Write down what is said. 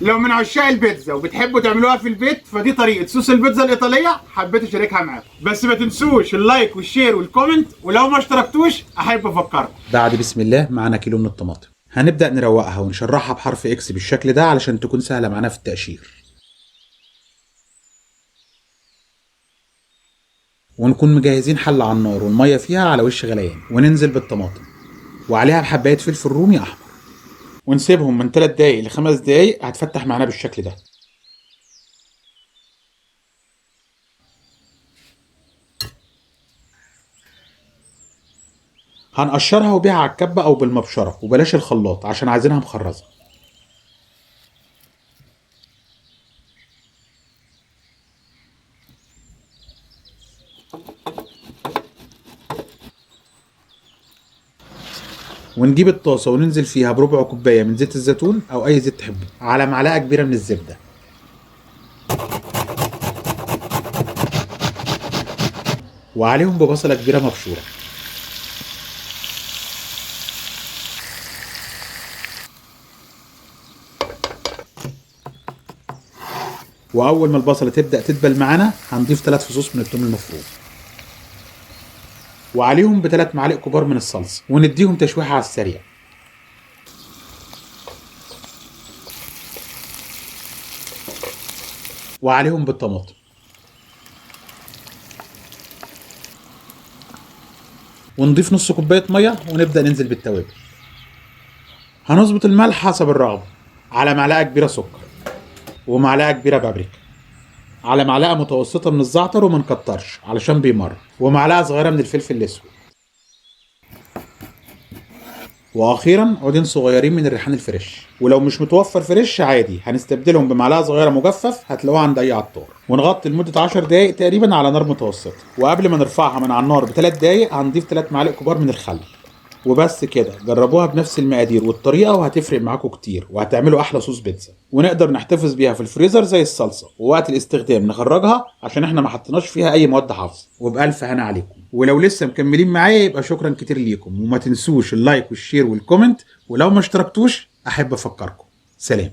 لو من عشاق البيتزا وبتحبوا تعملوها في البيت، فدي طريقه صوص البيتزا الايطاليه حبيت اشاركها معاكم. بس ما تنسوش اللايك والشير والكومنت، ولو ما اشتركتوش احب افكركم. بعد بسم الله معانا كيلو من الطماطم، هنبدأ نروقها ونشرحها بحرف اكس بالشكل ده علشان تكون سهلة معانا في التقشير. ونكون مجهزين حلة على النار والمية فيها على وش غليان، وننزل بالطماطم وعليها بحباية فلفل رومي احمر، ونسيبهم من 3 دقايق ل 5 دقايق. هتفتح معانا بالشكل ده. هنقشرها وبيها على الكبة او بالمبشرة، وبلاش الخلاط عشان عايزينها مخرزة. ونجيب الطاسة وننزل فيها بربع كوباية من زيت الزيتون او اي زيت تحبه، على معلقة كبيرة من الزبدة، وعليهم ببصلة كبيرة مبشورة. واول ما البصلة تبدأ تدبل معانا هنضيف 3 فصوص من الثوم المفروم، وعليهم ب3 معالق كبار من الصلصة، ونديهم تشويحة على السريع. وعليهم بالطماطم، ونضيف نص كوباية مية ونبدأ ننزل بالتوابل. هنظبط الملح حسب الرغبة، على معلقة كبيرة سكر، ومعلقة كبيرة بابريكا، على معلقة متوسطة من الزعتر وما نكترش علشان بيمر، ومعلقة صغيرة من الفلفل الأسود، واخيرا عودين صغيرين من الريحان الفريش. ولو مش متوفر فريش عادي هنستبدلهم بمعلقه صغيره مجفف هتلاقوها عند اي عطار. ونغطي لمده 10 دقائق تقريبا على نار متوسطه، وقبل ما نرفعها من على النار ب3 دقائق هنضيف 3 معالق كبار من الخل. وبس كده، جربوها بنفس المقادير والطريقه وهتفرق معاكم كتير، وهتعملوا احلى صوص بيتزا، ونقدر نحتفظ بيها في الفريزر زي الصلصه، ووقت الاستخدام نخرجها عشان احنا ما حطيناش فيها اي مواد حافظه. وبالف هنا عليكم. ولو لسه مكملين معايا يبقى شكرا كتير ليكم، وما تنسوش اللايك والشير والكومنت، ولو ما اشتركتوش احب افكركم. سلام.